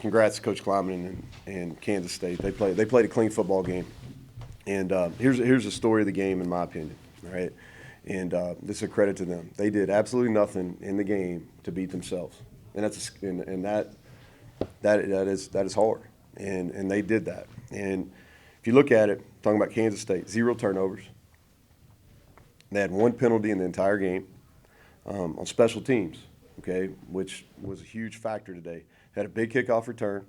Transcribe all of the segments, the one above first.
congrats to Coach Kleiman and Kansas State. They played a clean football game. And here's the story of the game, in my opinion, right? And this is a credit to them. They did absolutely nothing in the game to beat themselves, and that is hard. And they did that. And if you look at it, talking about Kansas State, 0 turnovers. They had 1 penalty in the entire game on special teams, okay, which was a huge factor today. Had a big kickoff return,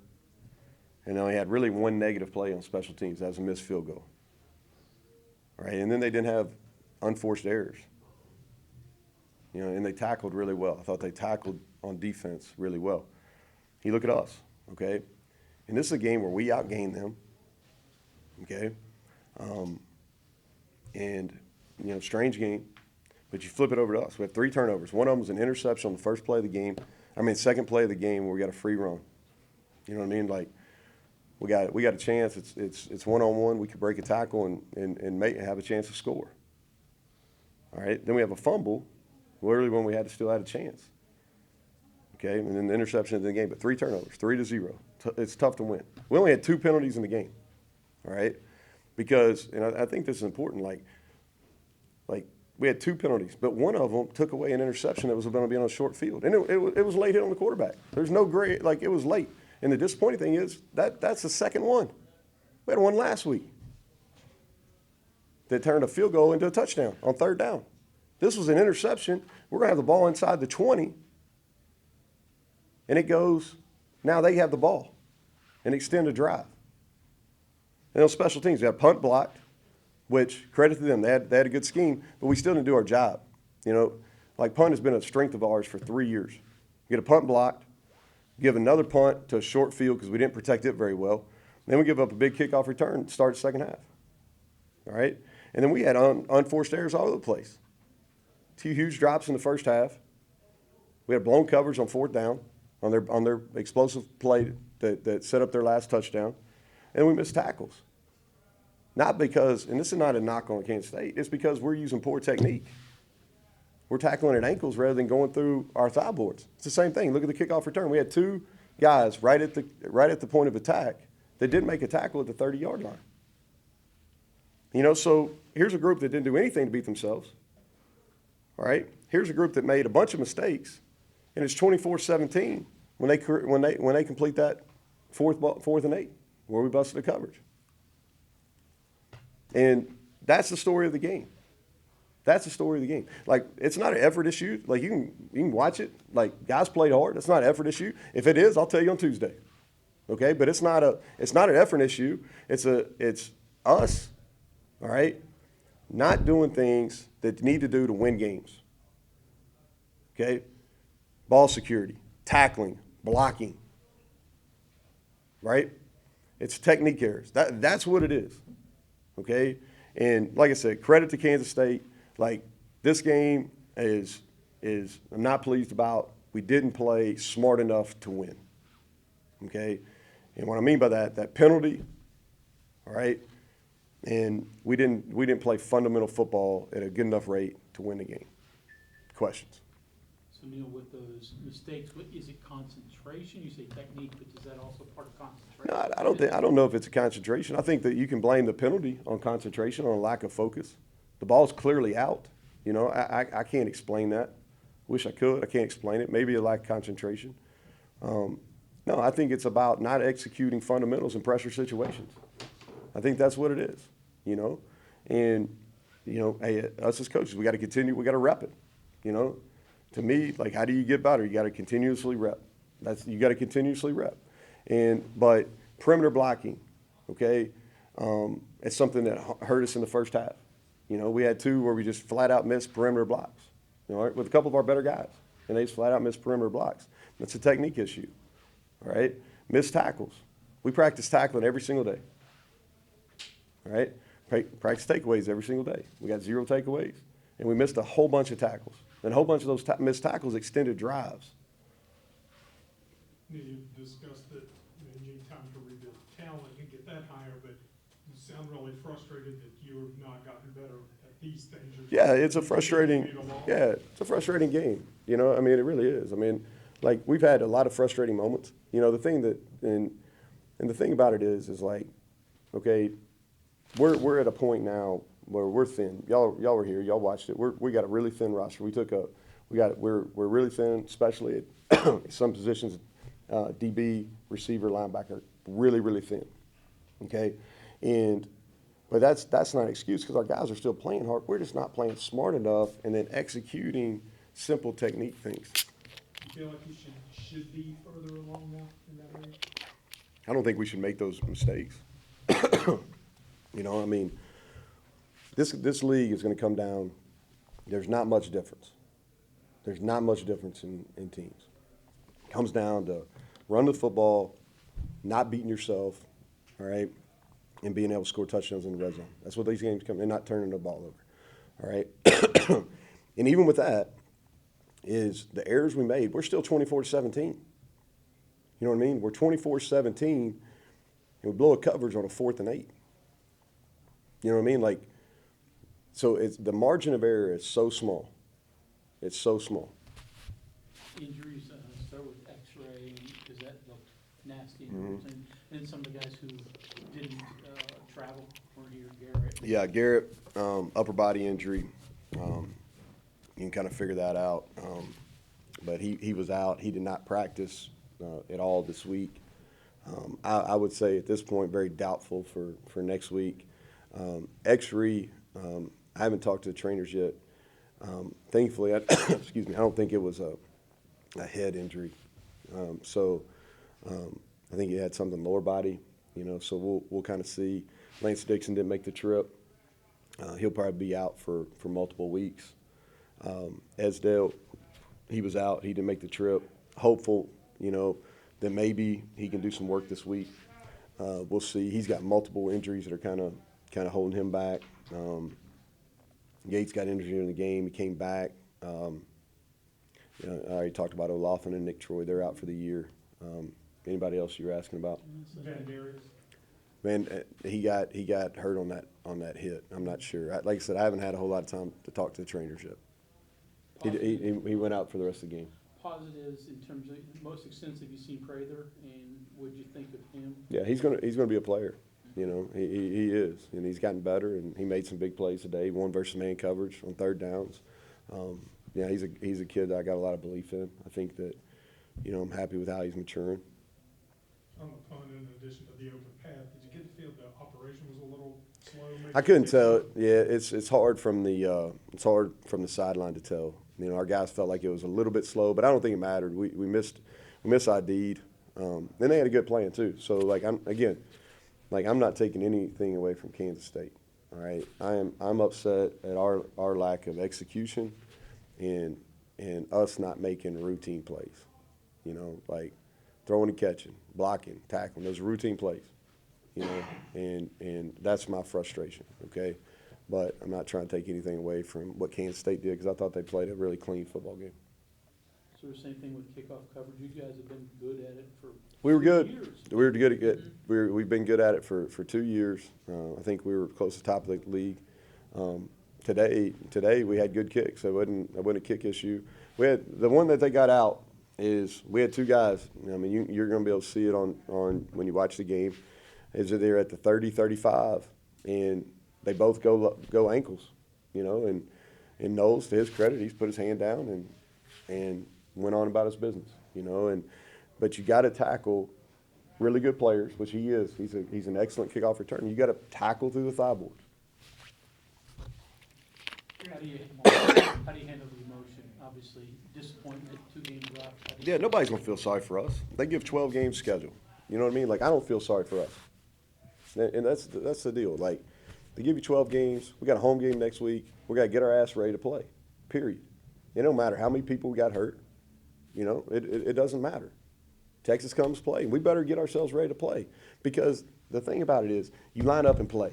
and they only had really 1 negative play on special teams. That was a missed field goal. Right, and then they didn't have unforced errors. You know, and they tackled really well. I thought they tackled on defense really well. You look at us, okay, and this is a game where we outgained them, okay, and you know, strange game, but you flip it over to us. We have 3 turnovers. One of them was an interception on the first play of the game. Second play of the game where we got a free run. You know what I mean? Like, we got a chance. It's one-on-one. We could break a tackle and have a chance to score. All right. Then we have a fumble, literally when we still had a chance. Okay, and then the interception in the game. But 3 turnovers, 3-0. It's tough to win. We only had 2 penalties in the game. All right, because and I think this is important. Like we had 2 penalties, but one of them took away an interception that was going to be on a short field, and it was late hit on the quarterback. There's no gray. Like, it was late. And the disappointing thing is that's the second one. We had one last week that turned a field goal into a touchdown on 3rd down. This was an interception. We're going to have the ball inside the 20, and it goes, now they have the ball and extend a drive. And on special teams, we had punt blocked, which, credit to them, they had a good scheme, but we still didn't do our job. You know, like, punt has been a strength of ours for 3 years. Get a punt blocked, give another punt to a short field because we didn't protect it very well. Then we give up a big kickoff return to start the second half. All right? And then we had unforced errors all over the place. 2 huge drops in the first half. We had blown coverage on 4th down on their explosive play that set up their last touchdown. And we missed tackles. Not because, and this is not a knock on Kansas State, it's because we're using poor technique. We're tackling at ankles rather than going through our thigh boards. It's the same thing. Look at the kickoff return. We had 2 guys right at the point of attack that didn't make a tackle at the 30-yard line. You know, so here's a group that didn't do anything to beat themselves. All right? Here's a group that made a bunch of mistakes, and it's 24-17 when they complete that fourth and 8 where we busted the coverage. And that's the story of the game. That's the story of the game. Like, it's not an effort issue. Like, you can watch it. Like, guys played hard. It's not an effort issue. If it is, I'll tell you on Tuesday. Okay? But it's not an effort issue. It's us, all right, not doing things that need to do to win games. Okay? Ball security, tackling, blocking. Right? It's technique errors. That's what it is. Okay? And like I said, credit to Kansas State. Like, this game is I'm not pleased about. We didn't play smart enough to win. Okay? And what I mean by that penalty, all right, and we didn't play fundamental football at a good enough rate to win the game. Questions? So, Neal, with those mistakes, is it concentration? You say technique, but is that also part of concentration? No, I don't know if it's a concentration. I think that you can blame the penalty on concentration, on a lack of focus. The ball's clearly out. You know, I can't explain that. Wish I could. I can't explain it. Maybe a lack of concentration. No, I think it's about not executing fundamentals in pressure situations. I think that's what it is, you know. And, you know, hey, us as coaches, we got to continue. We got to rep it, you know. To me, like, how do you get better? You got to continuously rep. You got to continuously rep. But perimeter blocking, okay, it's something that hurt us in the first half. You know, we had 2 where we just flat out missed perimeter blocks, you know, with a couple of our better guys, and they just flat out missed perimeter blocks. That's a technique issue, all right? Missed tackles. We practice tackling every single day, all right? Practice takeaways every single day. We got 0 takeaways, and we missed a whole bunch of tackles. And a whole bunch of those missed tackles extended drives. You discussed that you need time to rebuild talent and get that higher, but you sound really frustrated that you have not gotten better at these things. Yeah, it's a frustrating game. You know, I mean, it really is. I mean, like, we've had a lot of frustrating moments. You know, the thing that, and the thing about it is like, okay, we're at a point now where we're thin. Y'all were here. Y'all watched it. We got a really thin roster. We're really thin, especially at some positions, DB, receiver, linebacker, really thin. Okay, but that's not an excuse because our guys are still playing hard. We're just not playing smart enough and then executing simple technique things. You feel like you should be further along now in that area? I don't think we should make those mistakes. You know, I mean, this league is going to come down. There's not much difference. There's not much difference in teams. It comes down to run the football, not beating yourself, all right, and being able to score touchdowns in the red zone. That's what these games come. They're not turning the ball over, all right. And even with that, is the errors we made. We're still 24-17. You know what I mean? We're 24-17, and we blow a coverage on a 4th and 8. You know what I mean? Like, so it's the margin of error is so small. It's so small. Injuries, start with X-ray, because that looked nasty. And then some of the guys who didn't travel were here, Garrett. Yeah, Garrett, upper body injury. You can kind of figure that out. But he was out. He did not practice at all this week. I would say at this point, very doubtful for next week. X-ray, I haven't talked to the trainers yet. Thankfully, excuse me, I don't think it was a head injury. I think he had something lower body, you know, so we'll kind of see. Lance Dixon didn't make the trip. He'll probably be out for multiple weeks. Esdale, he was out. He didn't make the trip. Hopeful, you know, that maybe he can do some work this week. We'll see. He's got multiple injuries that are kind of holding him back. Yates got injured in the game. He came back. You know, I already talked about O'Laughlin and Nick Troy. They're out for the year. Anybody else you were asking about? Van Darius? Man, he got hurt on that hit. I'm not sure. Like I said, I haven't had a whole lot of time to talk to the trainers yet. He went out for the rest of the game. Positives in terms of most extensive you've seen Prather, and what did you think of him? Yeah, he's gonna be a player. You know, he is, and he's gotten better, and he made some big plays today. He won versus man coverage on 3rd downs. Yeah, he's a kid that I got a lot of belief in. I think that, you know, I'm happy with how he's maturing. On the punt, in addition to the open path, did you get the feel the operation was a little slow? Maybe? I couldn't tell. Yeah, it's hard from the sideline to tell. You know, our guys felt like it was a little bit slow, but I don't think it mattered. We missed ID'd. Then they had a good plan too. So like I'm not taking anything away from Kansas State. All right, I'm upset at our lack of execution and us not making routine plays. You know, like throwing and catching, blocking, tackling. Those are routine plays. You know, and that's my frustration. Okay, but I'm not trying to take anything away from what Kansas State did because I thought they played a really clean football game. So the same thing with kickoff coverage. You guys have been good at it for We were good. years. We were good at it. We've been good at it for 2 years. I think we were close to the top of the league. Today we had good kicks. It wasn't a kick issue. We had the one that they got out is we had 2 guys. I mean, you're going to be able to see it on when you watch the game. Is that they're at the 30, 35, and they both go ankles, you know. And Knowles, to his credit, he's put his hand down and went on about his business, you know. But you got to tackle really good players, which he is. He's an excellent kickoff returner. You got to tackle through the thigh board. How do you handle the emotion? Obviously, disappointment, 2 games left. Yeah, nobody's gonna feel sorry for us. They give 12 games schedule. You know what I mean? Like I don't feel sorry for us, and that's the deal. Like they give you 12 games. We got a home game next week. We got to get our ass ready to play. Period. It don't matter how many people we got hurt. You know, it doesn't matter. Texas comes play. We better get ourselves ready to play because the thing about it is you line up and play.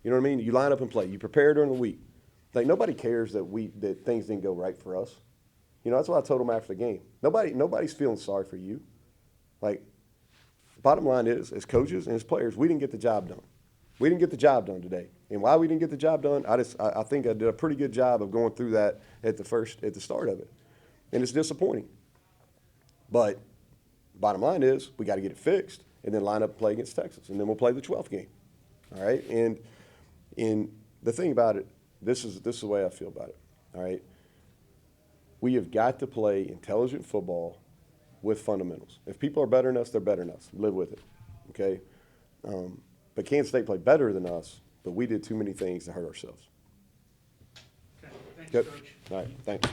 You know what I mean? You line up and play. You prepare during the week. Like nobody cares that things didn't go right for us. You know, that's what I told them after the game. Nobody's feeling sorry for you. Like, bottom line is, as coaches and as players, we didn't get the job done. We didn't get the job done today. And why we didn't get the job done, I think I did a pretty good job of going through that at the start of it. And it's disappointing. But bottom line is, we got to get it fixed and then line up and play against Texas. And then we'll play the 12th game. All right? And the thing about it, this is the way I feel about it. All right? We have got to play intelligent football with fundamentals. If people are better than us, they're better than us. Live with it. Okay? But Kansas State played better than us, but we did too many things to hurt ourselves. Okay, thanks, Yep. Coach. All right, thanks.